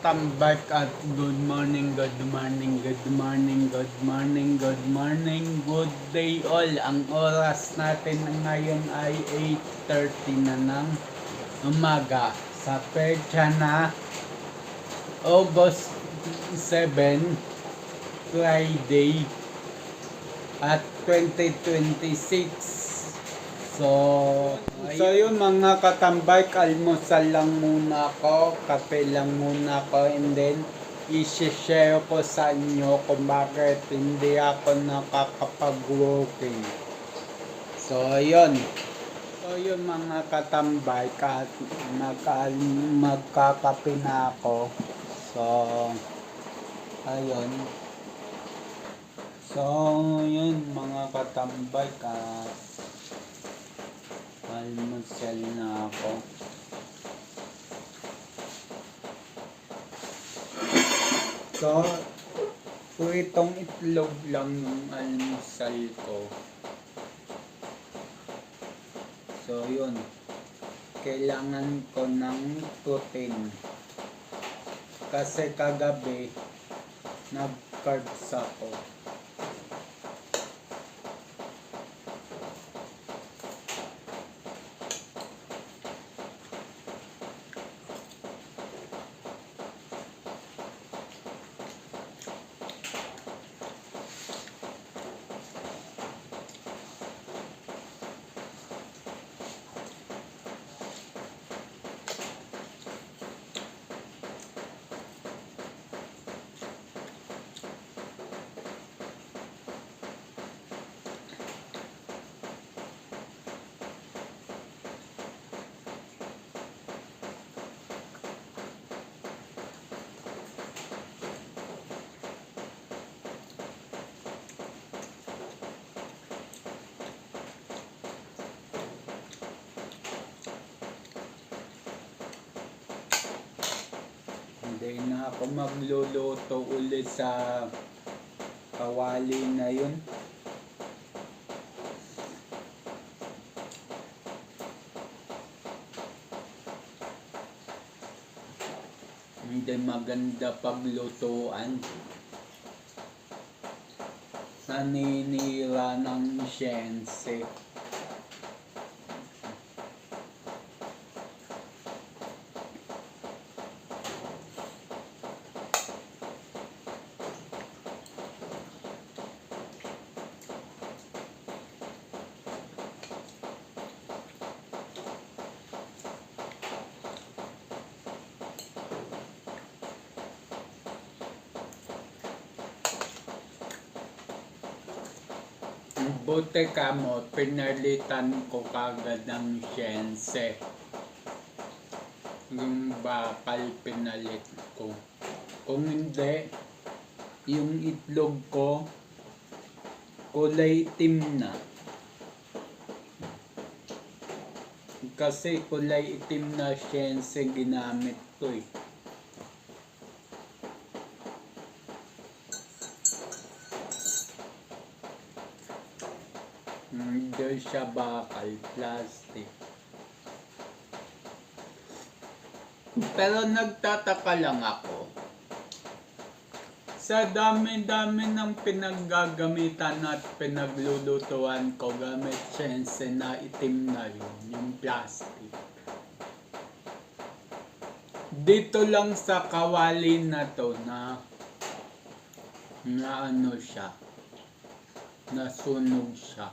katambak at good morning, good morning, good morning, good morning, good morning, good day all. Ang oras natin ngayon ay 8:30 na ng umaga sa petsa na August 7, Friday at 2026. So yun mga katambay, almusal lang muna ako, kape lang muna ako, and then i-share ko sa inyo kung bakit hindi ako nakakapag-walking. So yun mga katambay, magkakape na ako. So ayun. So yun mga katambay, almusal na ako. So itong itlog lang yung almusal ko. So yun, kailangan ko ng protein kasi kagabi nag-carbs ako. Hindi na ako magluluto ulit sa kawali na yun. Hindi maganda paglutuan. Naninira ng siyense. Buti ka mo, pinalitan ko kagad ng siyense. Yung bakal pinalit ko. Kung hindi, yung itlog ko kulay itim na. Kasi kulay itim na siyense ginamit ko eh. Hindi siya bakal, plastic. Pero nagtataka lang ako. Sa dami-dami ng pinaggagamitan at pinaglulutuan ko gamit siyense na itim na yun, yung plastic. Dito lang sa kawali na to na ano siya, nasunog siya.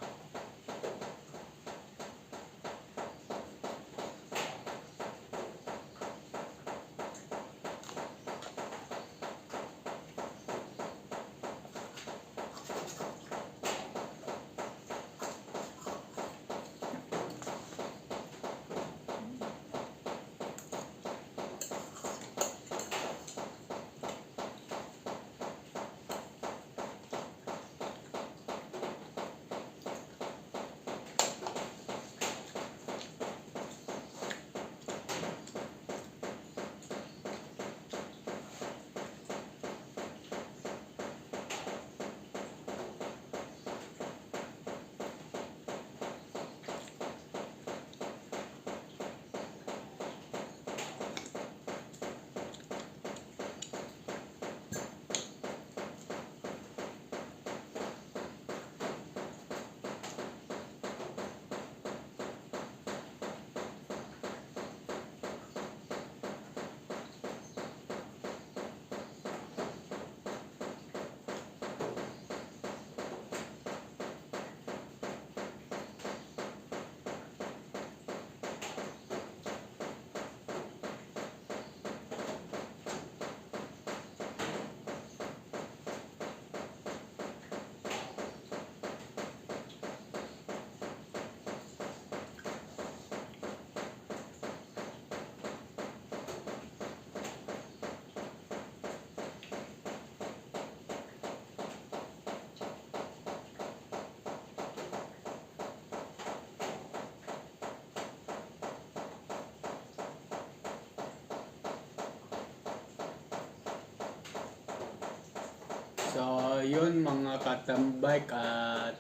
So, yun mga katambay at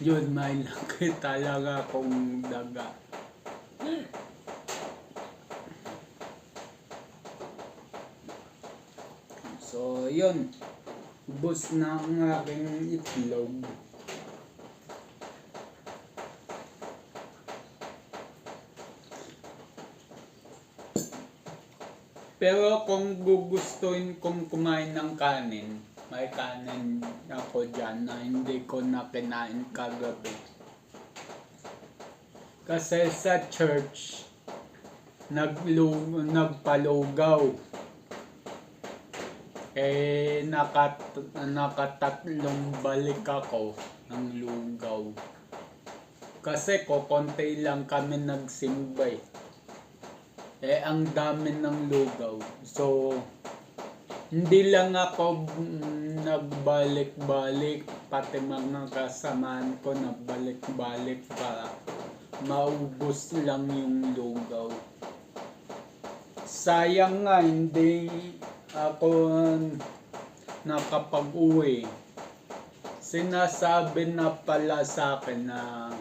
yun, may nakita lang akong daga. So, yun. Ubos na ang aking itlog. Pero kung gugustuhin kong kumain ng kanin, may kanin ako dyan na hindi ko na kinain kagabi. Kasi sa church, nagpalugaw. Nakatatlong balik ako ng lugaw. Kasi konti lang kami nagsimbay. Ang dami ng lugaw. So, hindi lang ako nagbalik-balik. Pati mga kasamaan ko nagbalik-balik para maubos lang yung lugaw. Sayang nga, hindi ako nakapag-uwi. Sinasabi na pala sa akin na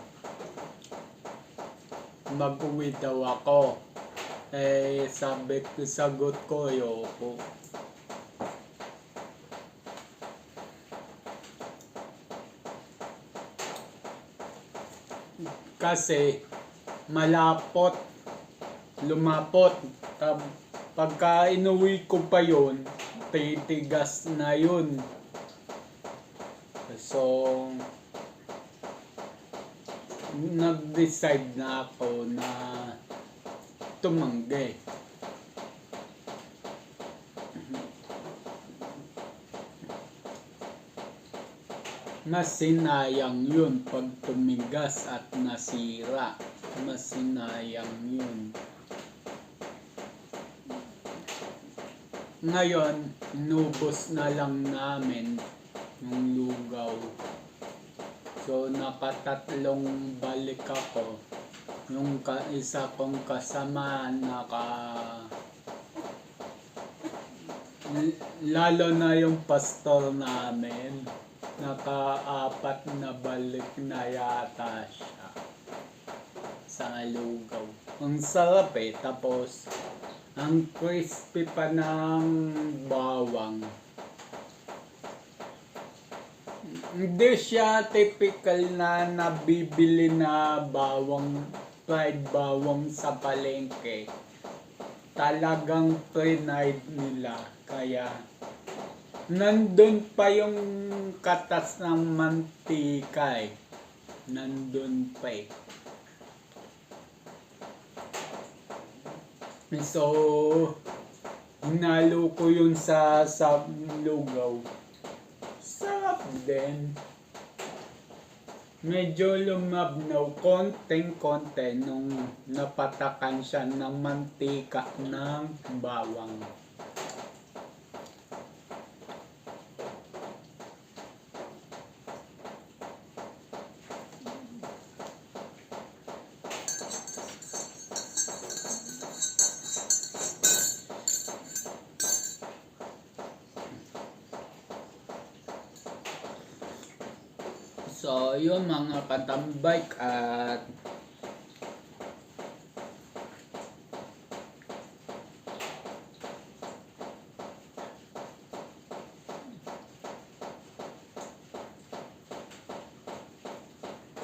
mag-uwi daw ako. Sagot ko, ayoko. Kasi lumapot. Pagka inuwi ko pa yun, titigas na yun. So, nag-decide na ako na tumanggi. Masinayang yun pag tumigas at nasira. Masinayang yun. Ngayon, inubos na lang namin yung lugaw. So, nakatatlong balik ako. Yung isa kong kasama lalo na yung pastor namin, naka-4 na balik na yata siya sa lugaw. Ang sarap tapos ang crispy pa ng bawang. Hindi siya typical na nabibili na bawang, fried bawang sa palengke. Talagang pre-fried nila. Kaya nandun pa yung katas ng mantika Nandun pa So, hinalo ko yun sa lugaw. Sarap din. Medyo lumabnaw konting-konti nung napatakan siya ng mantika ng bawang. So, yun mga katambay at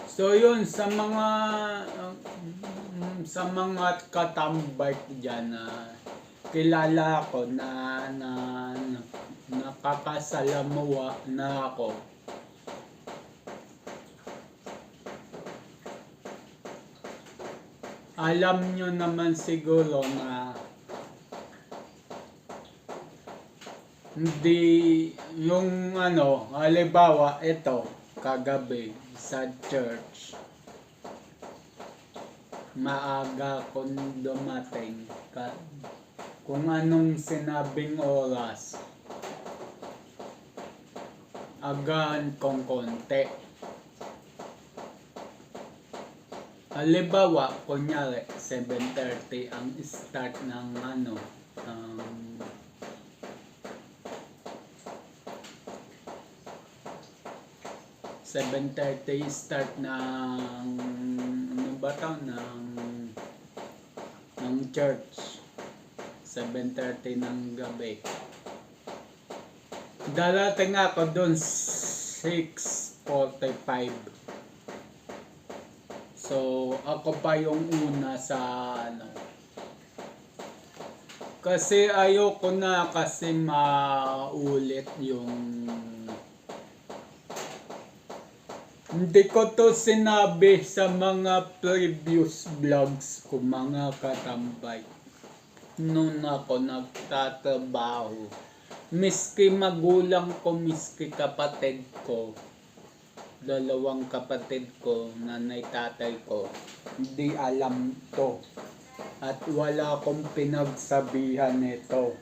so yun sa mga katambay dyan na kilala ko na nakakasalamuha na ako. Alam nyo naman siguro na hindi yung halimbawa ito kagabi sa church, maaga kong dumating kung anong sinabing oras, agahan kong konti. Halimbawa, kunyari, 7:30 ang start ng 7:30 start ng ano ba tao ng church. 7:30 ng gabi. Darating ako doon 6:45. So ako pa yung una sa ano. Kasi ayoko na kasi maulit yung hindi ko to sinabi sa mga previous vlogs ko mga katambay. Noon ako nagtatrabaho. Miski magulang ko, miski kapatid ko. Dalawang kapatid ko, nanay tatay ko. Hindi alam to. At wala akong pinagsabihan nito.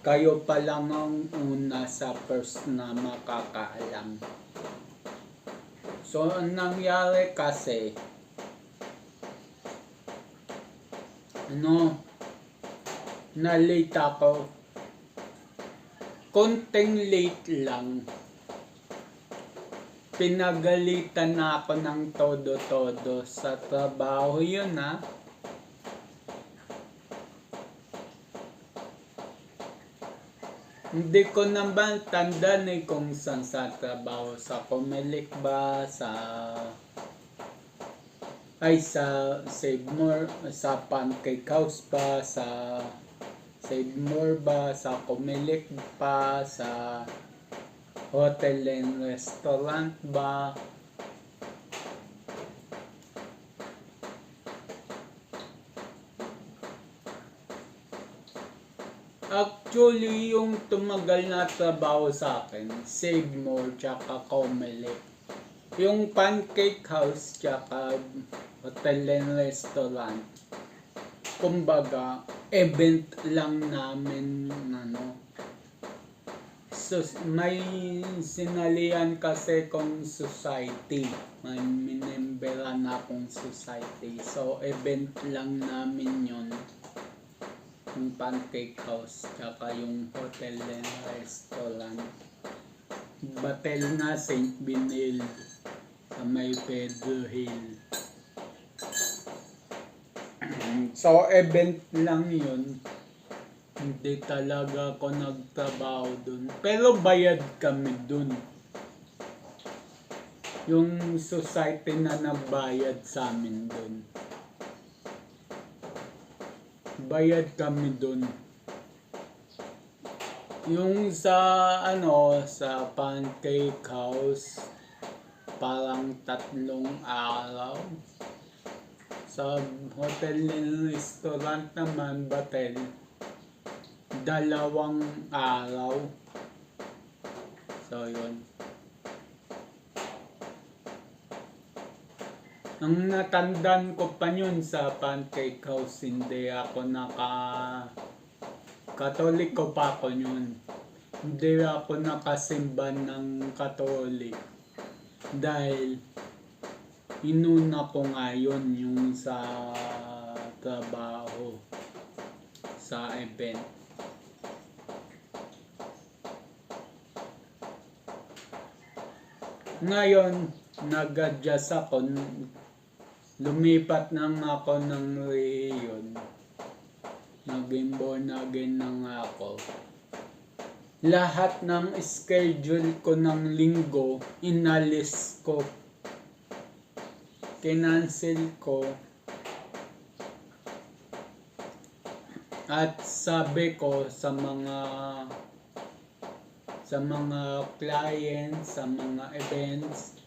Kayo pa lang ang una sa first na makakaalam. So, ang nangyari kasi, na-late ako. Konting late lang. Pinagalitan na ako ng todo-todo sa trabaho yun Hindi ko naman tandaan kung saan sa trabaho. Sa Comelec ba? Sa Save More? Sa Pancake House ba? Sa Save More ba? Sa Comelec pa? Sa Hotel and Restaurant ba? Actually, yung tumagal na trabaho sa akin, Save More, tsaka Comelec. Yung Pancake House, tsaka Hotel and Restaurant, kumbaga, event lang namin, So, may sinalian kasi kong society. May minemberan akong society. So, event lang namin yun. Yung Pancake House, tsaka yung Hotel and Restaurant. Batel na St. Benil sa may Pedro Hill. So, event lang yun. Hindi talaga ako nagtrabaho dun. Pero bayad kami dun. Yung society na nabayad sa amin dun. Bayad kami dun. Yung sa sa Pancake House, parang 3 araw. Sa Hotel and Restaurant naman, Batel, 2 araw. So, yun. Ang natandaan ko pa yun sa Pancake House, hindi ako Katoliko pa ako yun. Hindi ako nakasimba ng Katolik. Dahil inuna ko nga yun yung sa trabaho, sa event. Ngayon, nag-adjust ako. Lumipat nang ako ng rehiyon. Naging born again na nga ako. Lahat ng schedule ko ng linggo, inalis ko. Kinancel ko. At sabi ko sa mga clients, sa mga events,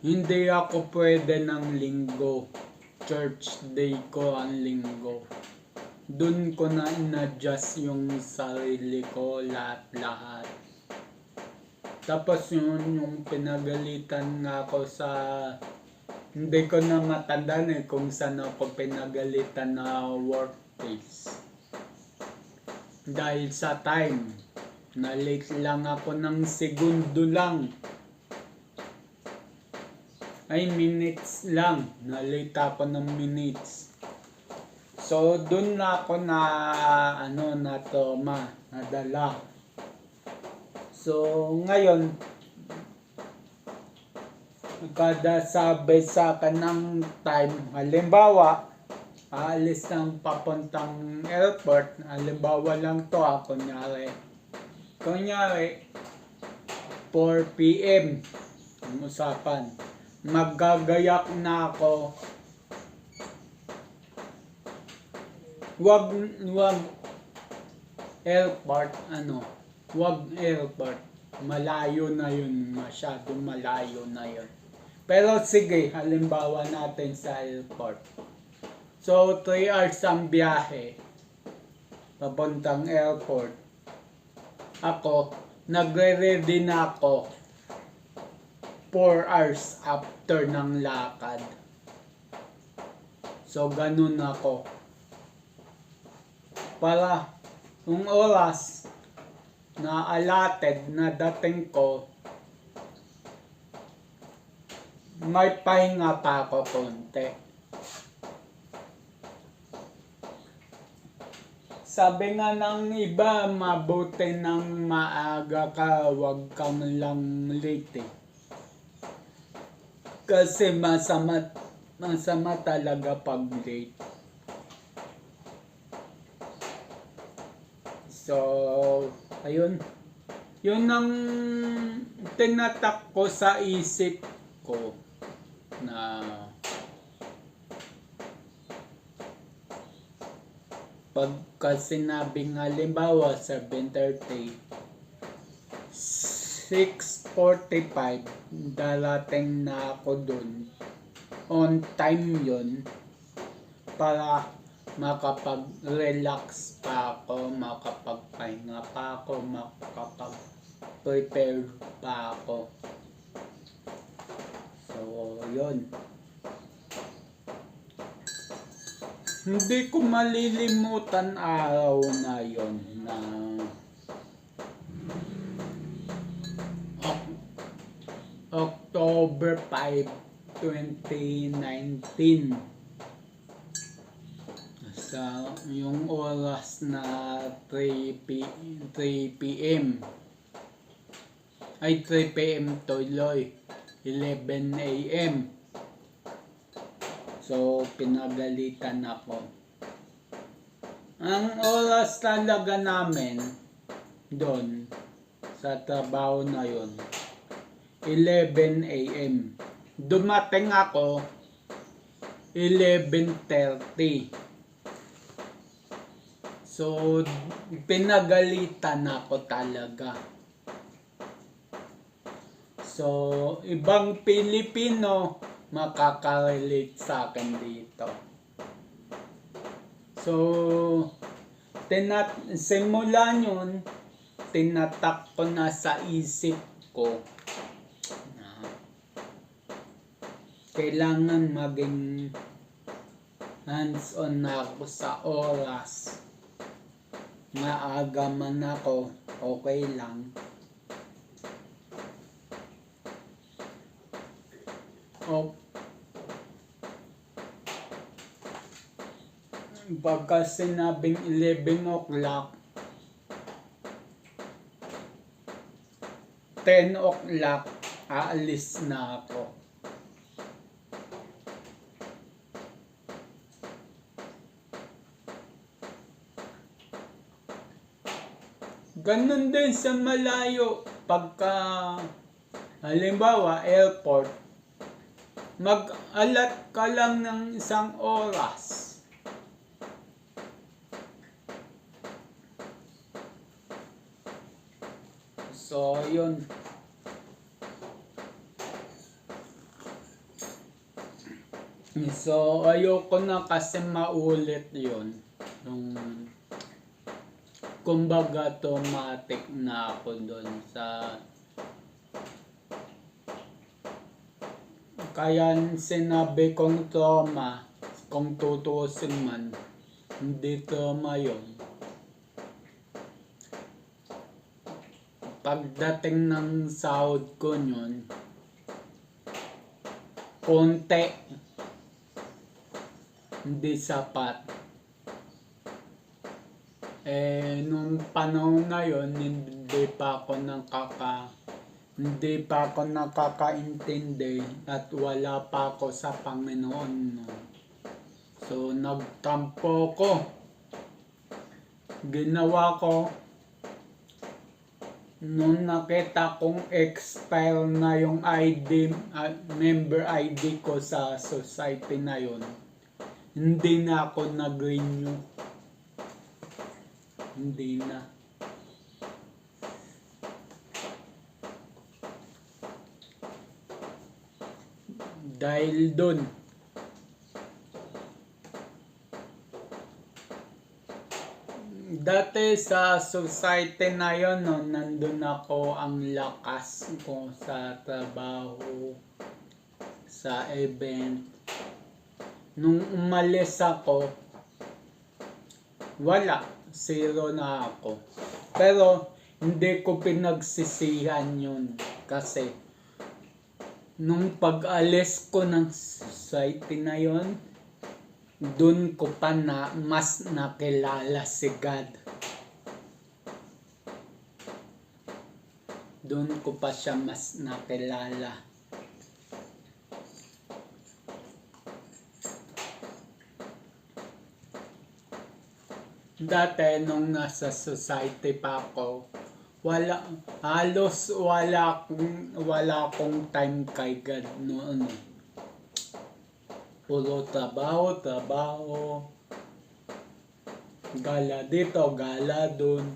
hindi ako pwede ng linggo. Church day ko ang linggo. Doon ko na in-adjust yung sarili ko, lahat. Tapos yung pinagalitan nga ako sa, hindi ko na matandaan kung saan ako pinagalitan na workplace. Dahil sa time, na late lang ako ng segundo lang. Minutes lang. Na-late ako ng minutes. So, dun na ako na trauma, nadala. So, ngayon, kada sabi sa akin ng time, halimbawa, aalis ng papuntang airport, halimbawa lang to kunyari 4 PM ang usapan, maggagayak na ako, wag airport, wag airport, malayo na yun, masyadong malayo na yun. Pero sige, halimbawa natin sa airport. So, 3 hours ang biyahe papuntang airport. Ako, nagre-ready na ako 4 hours after ng lakad. So, ganun ako. Para yung oras na allotted na dating ko, may pahinga pa ako konti. Sabi nga ng iba, mabuti ng maaga ka, wag kang lang late. Kasi masama talaga pag late. So, ayun. Yun ang tinatak ko sa isip ko na pagka sinabing halimbawa 7:30, 6:45 darating na ako dun. On time yun para makapag-relax pa ako, makapagpahinga pa ako, makapag-prepare pa ako. So, yun. Hindi ko malilimutan araw na yun na October 5, 2019. Sa yung oras na 3 PM. Ay, 3 PM tuloy. 11 AM. So, pinagalitan ako. Ang oras talaga namin doon sa trabaho na yun, 11 AM. Dumating ako 11:30. So, pinagalitan ako talaga. So, ibang Pilipino makaka-relate sa akin dito. So, simula yun, tinatak ko na sa isip ko na kailangan maging hands-on na ako sa oras. Maaga man ako, okay lang. Pagka sinabing 11 o'clock, 10 o'clock, aalis na ako. Ganun din sa malayo. Pagka, halimbawa, airport, mag-alat ka lang ng 1 oras. So, yun. So, ayoko na kasi maulit yun. Kumbaga automatic na ako doon sa kaya sinabi kong trauma, kung tutuusin man, hindi trauma yun. Pagdating ng sahod ko yun, konti, hindi sapat. Nung panahon na yon, hindi pa ako Hindi pa ako nakakaintindi at wala pa ako sa Panginoon noon. So nagtampo ko. Ginawa ko, nung nakita kong expire na yung ID, member ID ko sa society na yun, hindi na ako nag-renew. Hindi na. Dahil dun, dati sa society na yun, no, nandun ako ang lakas ko sa trabaho, sa event. Nung umalis ako, wala, zero na ako. Pero hindi ko pinagsisihan yun kasi nung pag-alis ko ng society na yun, dun ko pa na mas nakilala si God. Dun ko pa siya mas nakilala. Dati nung nasa society pa ako, halos wala akong time kay God noon. Puro trabaho, gala dito, gala dun.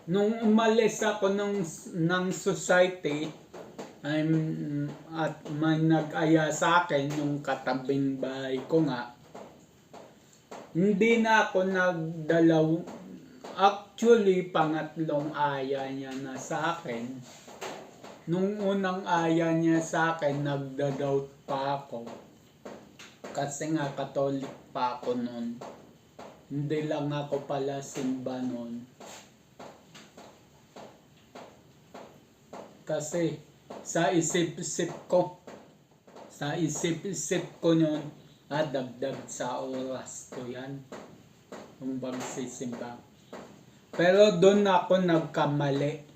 Nung umalis ako ng society, at may nag-aya sa akin yung katabing bahay ko nga, hindi na ako nagdalaw. Actually, pangatlong aya niya na sa akin. Nung unang aya niya sa akin, nagda-doubt pa ako. Kasi nga, Katolik pa ako nun. Hindi lang ako pala simba nun. Kasi, sa isip-isip ko nun, dagdag sa oras ko yan. Kung magsisimba. Pero doon ako nagkamali.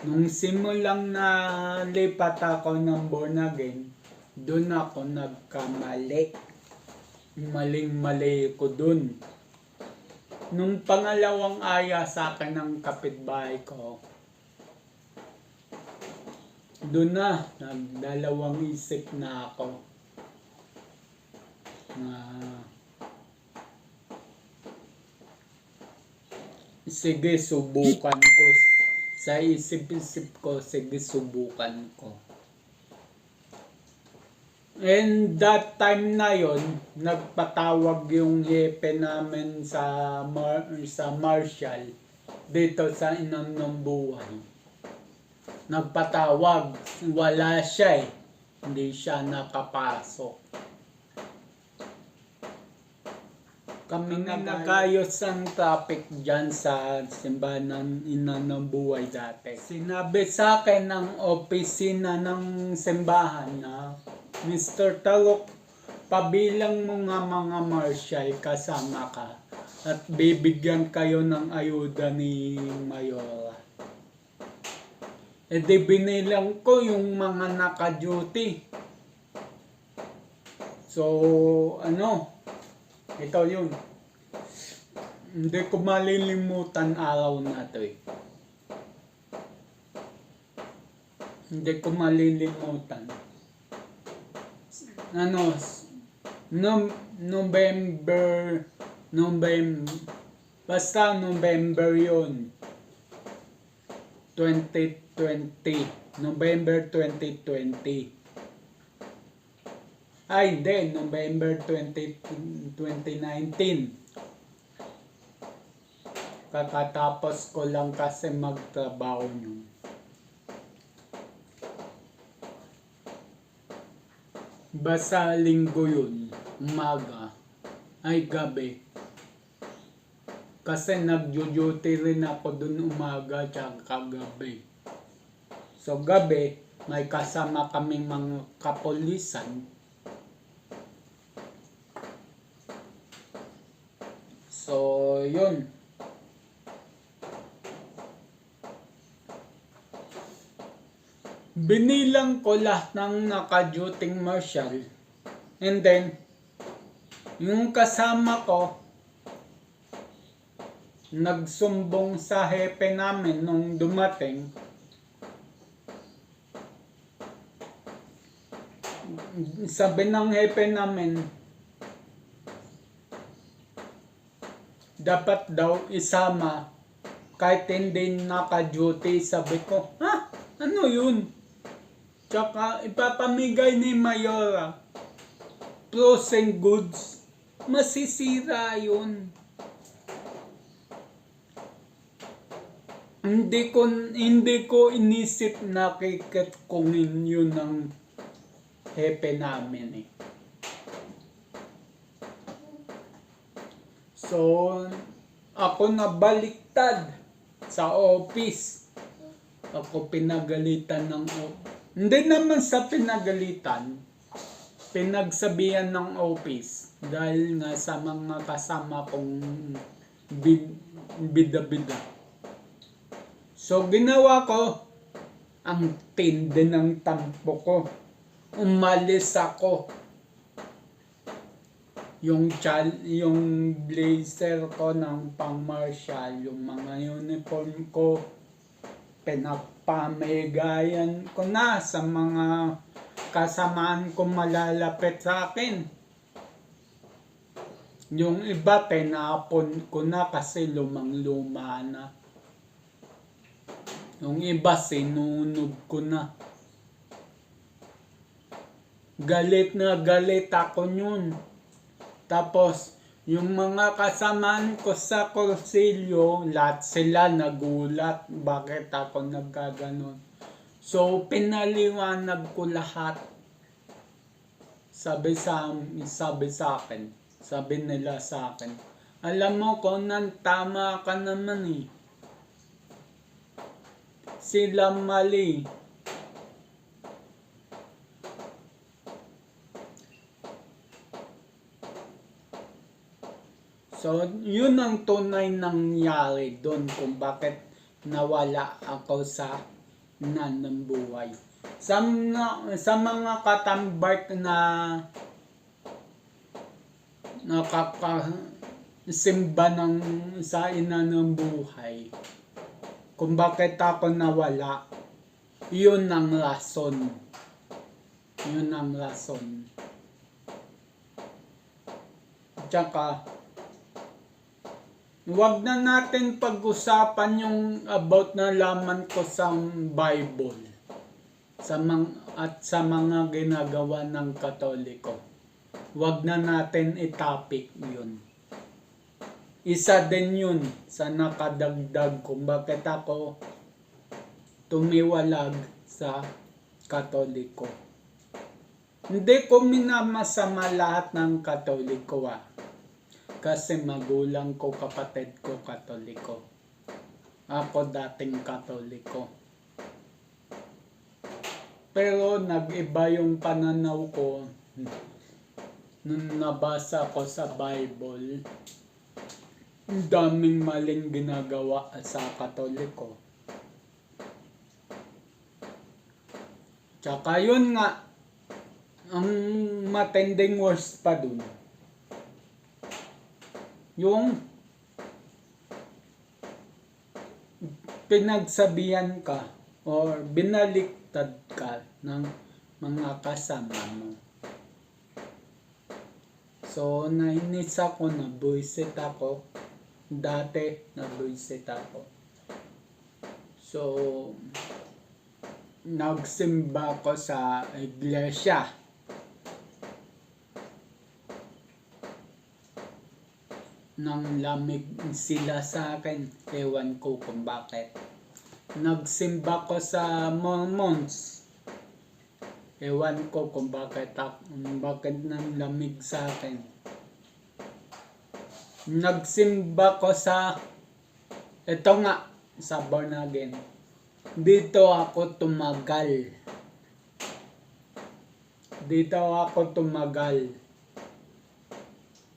Nung simulang nalipat ako ng born again, doon ako nagkamali. Maling-mali ko doon. Nung pangalawang aya sa akin ng kapitbahay ko, doon na, nagdalawang isip na ako. Sige, subukan ko. Sa isip-isip ko, sige, subukan ko. And that time na yon, nagpatawag yung hepe namin sa Marshall dito sa Inam ng Buhay. Nagpatawag, wala siya hindi siya nakapasok. Kami nagayos ang traffic dyan sa simbahan ng Inam ng Buhay dati. Sinabi sa akin ng opisina ng simbahan na, Mr. Talok, pabilang mo nga mga marshal kasama ka at bibigyan kayo ng ayuda ni Mayora. E di binilang ko yung mga naka-duty. So, ito yun. Hindi ko malilimutan araw na to Hindi ko malilimutan. November yun. 2020. November 2020. Ay, hindi. November 2019. Kakatapos ko lang kasi magtrabaho nyo. Basta linggo yun, umaga, ay gabi. Kasi nag-duty rin ako dun umaga tsaka gabi. So gabi, may kasama kaming mga kapulisan. So yun. binilang ko lahat ng naka-duty marshal. And then, yung kasama ko, nagsumbong sa hepe namin nung dumating. Sabi ng hepe namin, dapat daw isama kahit hindi naka-duty. Sabi ko, ha? Ano yun? Tsaka ipapamigay ni Mayora frozen goods. Masisira yun. Hindi ko inisip na kikatungin yun ng hepe namin eh. So, ako nabaliktad sa office. Ako pinagalitan ng hindi naman sa pinagalitan, pinagsabihan ng office dahil nga sa mga kasama kong bida-bida. So ginawa ko, ang tindi ng tampo ko. Umalis ako. Yung blazer ko ng pang-martial, yung mga uniform ko, pinapamigayan ko na sa mga kasamaan ko malalapit sa akin. Yung iba, tinapon ko na kasi lumang-luma na. Yung iba, sinunog ko na. Galit na galit ako yun. Tapos, yung mga kasamaan ko sa kursilyo, lahat sila nagulat. Bakit ako nagkaganon? So, pinaliwanag ko lahat. Sabi nila sa akin, alam mo, Conan, tama ka naman eh. Sila mali. So, yun ang tunay nangyari doon kung bakit nawala ako sa nanambuhay. Sa mga katambart na nakakasimba sa ina ng buhay, kung bakit ako nawala, yun ang rason. Yun ang rason. Tsaka, huwag na natin pag-usapan yung about na laman ko sa Bible at sa mga ginagawa ng Katoliko. Huwag na natin i-topic yun. Isa din yun sa nakadagdag kung bakit ako tumiwalag sa Katoliko. Hindi ko minamasama lahat ng Katoliko kasi magulang ko, kapatid ko, Katoliko. Ako dating Katoliko. Pero nag-iba yung pananaw ko nung nabasa ko sa Bible. Ang daming maling ginagawa sa Katoliko. Tsaka yun nga, ang matinding worst pa dun, yung pinagsabihan ka or binaliktad ka ng mga kasama mo. So, nainis ako, nabuisit ako. Dati, nabuisit ako. So, nagsimba ko sa iglesia. Nang lamig sila sa akin, ewan ko kung bakit. Nagsimba ko sa Mormons. Ewan ko kung bakit nang lamig sa akin. Nagsimba ko sa, ito nga, sa born again. Dito ako tumagal.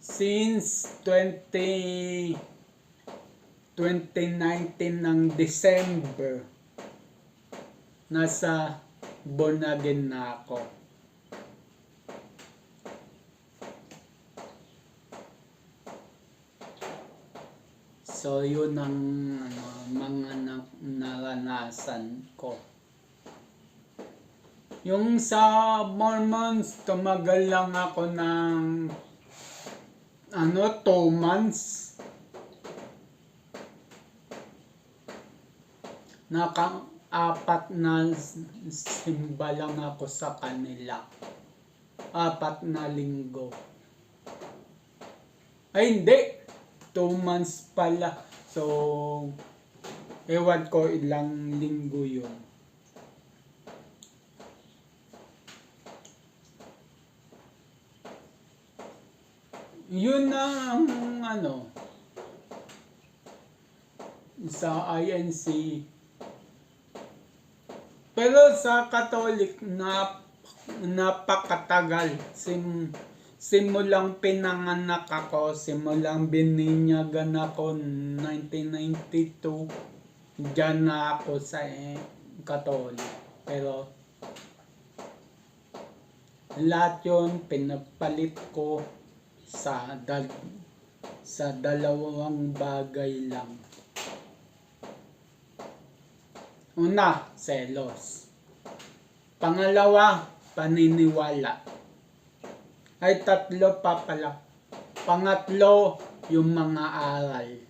Since 2019 ng December, nasa born again na ako. So yun ang mga naranasan ko. Yung sa Mormons, tumagal lang ako ng 2 months. Naka-4 na simba lang ako sa kanila. 4 na linggo. Ay hindi! 2 months pala. So, ewan ko ilang linggo yun. Yun ang sa INC. Pero sa Catholic, napakatagal. Simulang pinanganak ako, simulang bininyagan ako 1992. Diyan na ako sa Catholic. Pero lahat yun pinapalit ko sa dalawang bagay lang. Una, selos. Pangalawa, paniniwala. Ay 3 pa pala. Pangatlo, yung mga aral.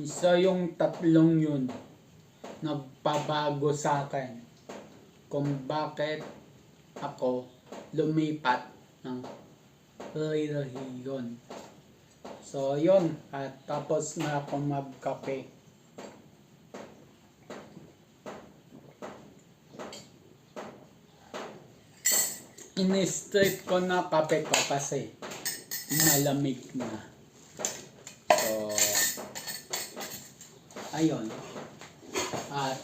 So yung 3 yun, nagpabago sa akin kung bakit ako lumipat ng relihiyon. So yun, at tapos na ako magkape. In-straight ko na kape ko kasi malamig na. So, ayun. At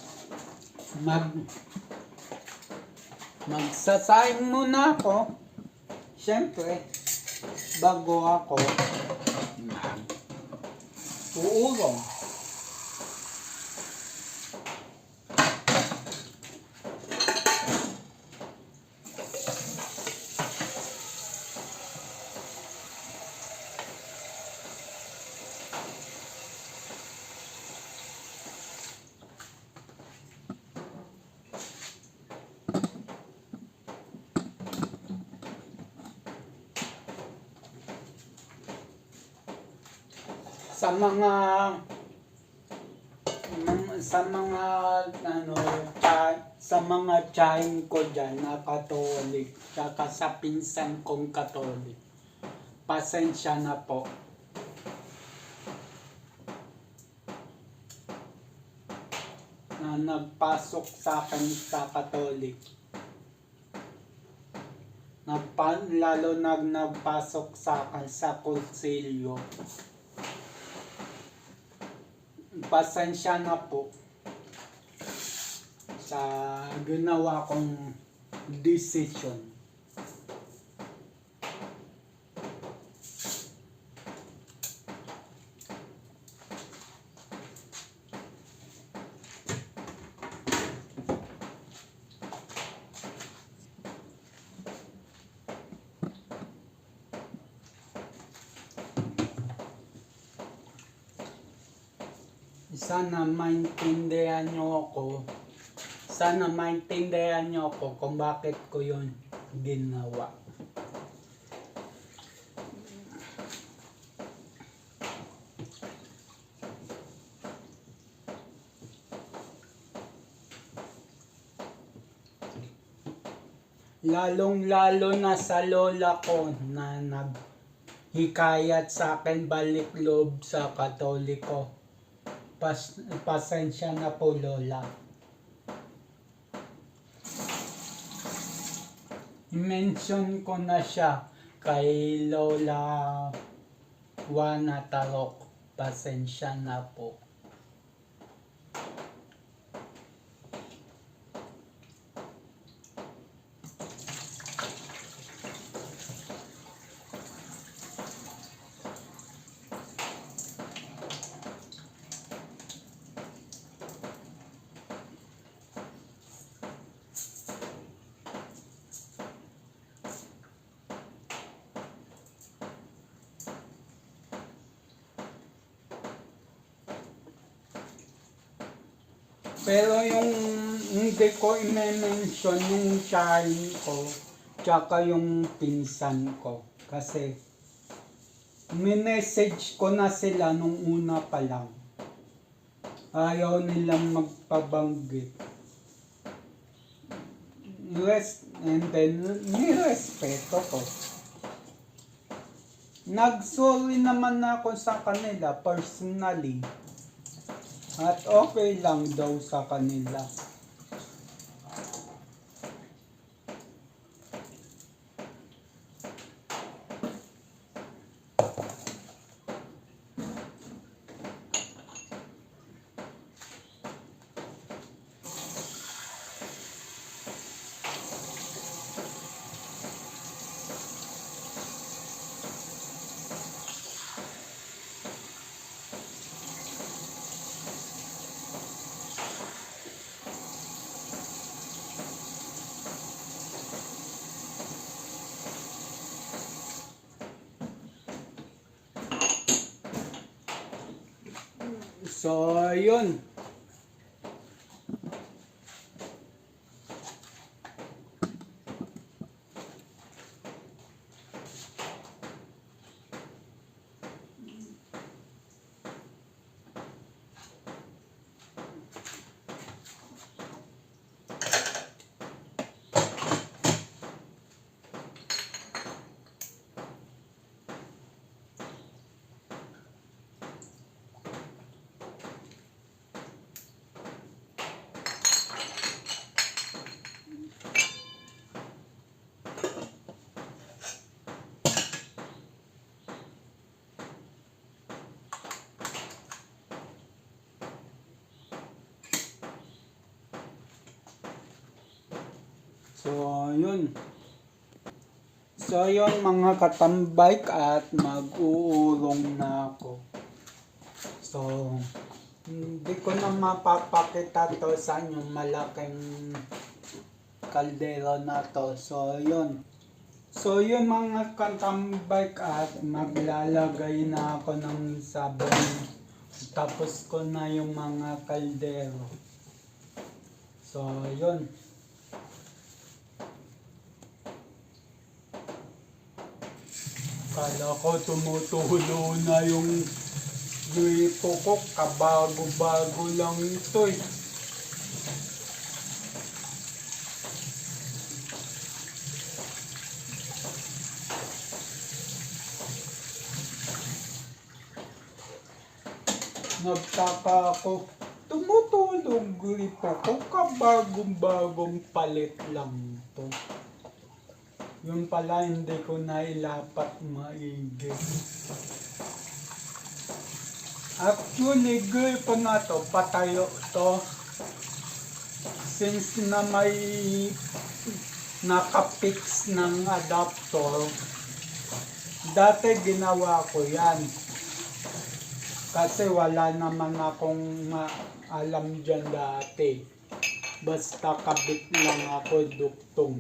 magsasaing muna ako. Siyempre, bago ako uulong. Sa mga tsahin ko dyan na Katolik, saka sa pinsan kong Katolik, pasensya na po. Na nagpasok sa akin sa Katolik. Lalo nagpasok sa akin sa konsilyo. Pasensya na po sa ginawa kong decision. Sana maintindihan nyo ako kung bakit ko yun ginawa. Lalong-lalo na sa lola ko na naghikayat sa akin balik loob sa Katoliko. Pasensya na po, lola. I-mention ko na siya kay Lola Juana Tarok. Pasensya na po. Pero yung hindi ko i-mention yung sharing ko, tsaka yung pinsan ko. Kasi, minessage ko na sila nung una pa lang. Ayaw nilang magpabanggit. And then, nirespeto ko. Nag-sorry naman ako sa kanila personally. At okay lang daw sa kanila. So, yun. So, yun. So, yun mga katambay at mag-uulong na ako. So, hindi ko na mapapakita to sa inyo malaking kaldero na to. So, yun. So, yun mga katambay at maglalagay na ako ng sabon. Tapos ko na yung mga kaldero. So, yun. Kala ko tumutulo na yung gripo ko, kabago-bago lang ito eh. Nagtaka ako, tumutulong gripo ko, kabagong-bagong palit lang ito. Yun pala, hindi ko nailapat maigi. Actually, gripo na to, patayo to. Since na may nakapix ng adapter, dati ginawa ko yan. Kasi wala naman akong alam dyan dati. Basta kabit lang ako duktong.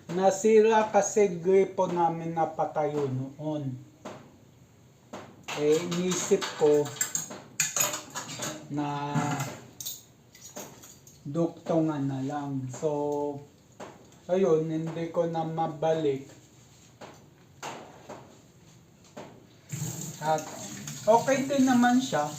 Nasira kasi gripo namin na patayo noon. Eh, inisip ko na duktungan na lang. So, ayun, hindi ko na mabalik. At okay din naman siya.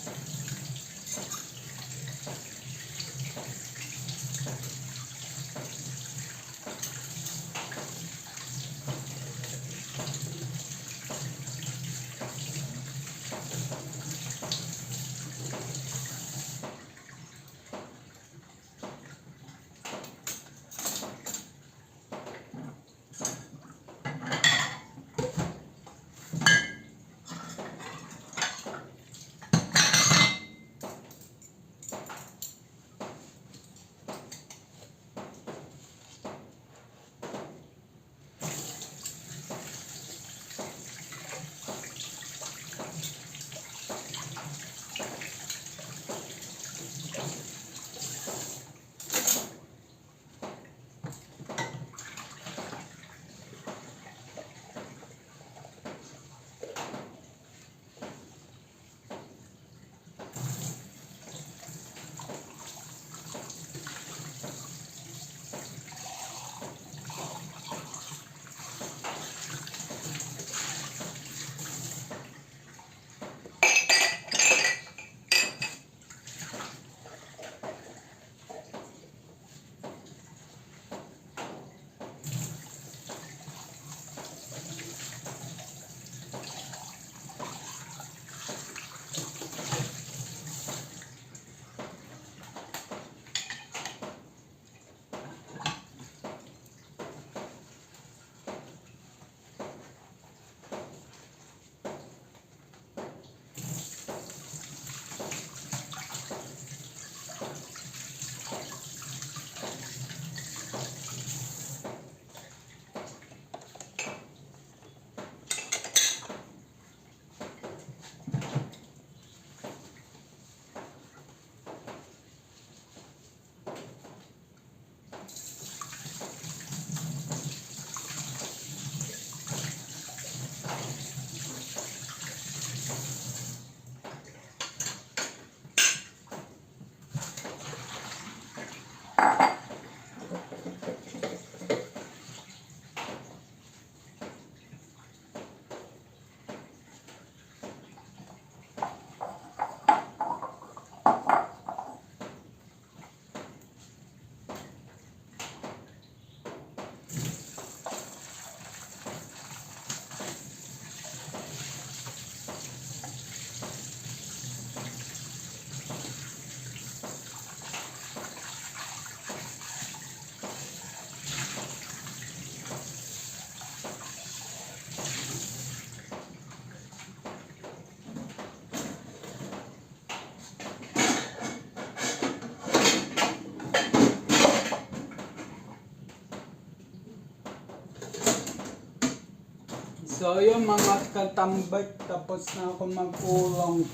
So yung mga katambay, tapos na ako mag-urong.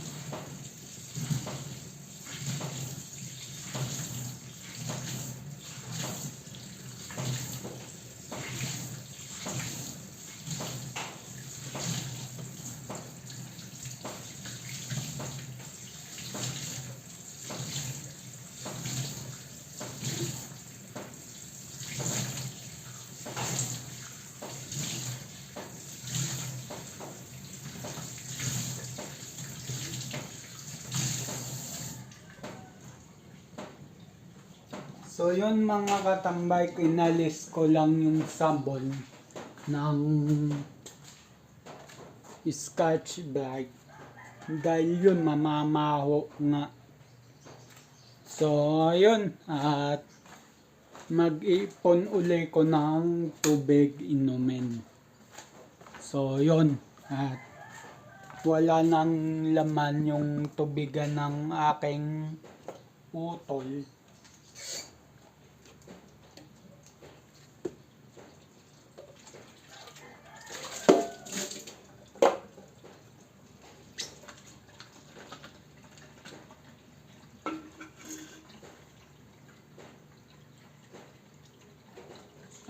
So yun mga katambay, inalis ko lang yung sabon ng Scotch Brite dahil yun mamamaho nga. So ayun, at mag-ipon uli ko ng tubig inumin. So yun, at wala nang laman yung tubigan ng aking utol.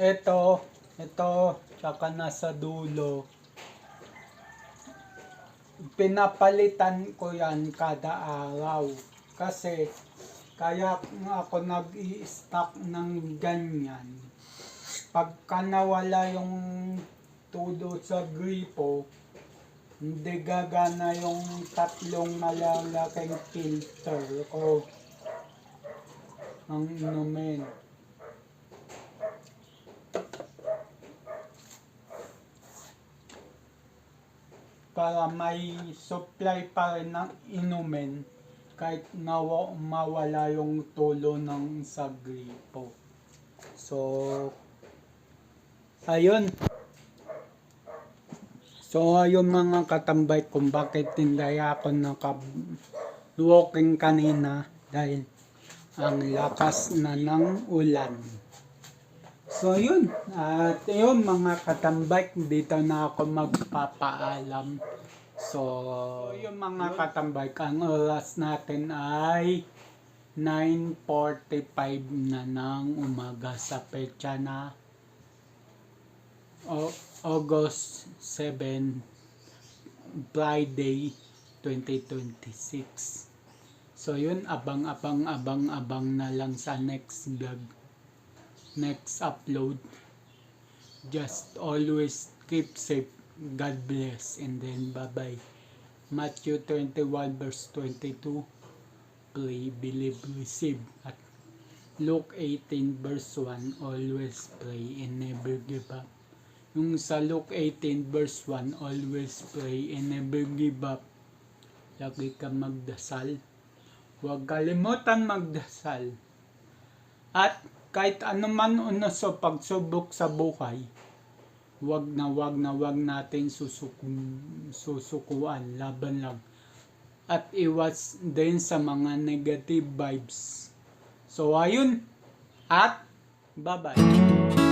Ito, tsaka nasa dulo. Pinapalitan ko yan kada araw. Kasi, kaya ako nag-i-stock ng ganyan. Pagka nawala yung tulo sa gripo, hindi gagana yung tatlong malalaking filter ko ng inumin. Para may supply pa rin ng inumin kahit mawala yung tulo ng sa gripo. So, ayun. So, ayun mga katambay kung bakit hindi ako naka-walking kanina dahil ang lakas na ng ulan. So yun, at yun mga katambay, dito na ako magpapaalam. So yun mga katambay, ang oras natin ay 9:45 na ng umaga sa petsa na August 7, Friday 2026. So yun, abang na lang sa next vlog. Next upload. Just always keep safe. God bless. And then bye-bye. Matthew 21 verse 22. Pray, believe, receive. At Luke 18 verse 1. Always pray and never give up. Yung sa Luke 18 verse 1. Always pray and never give up. Lagi ka magdasal. Huwag kalimutan magdasal. At kahit anuman sa pagsubok sa buhay, wag natin susukuan, laban lang. At iwas din sa mga negative vibes. So ayun, at bye-bye.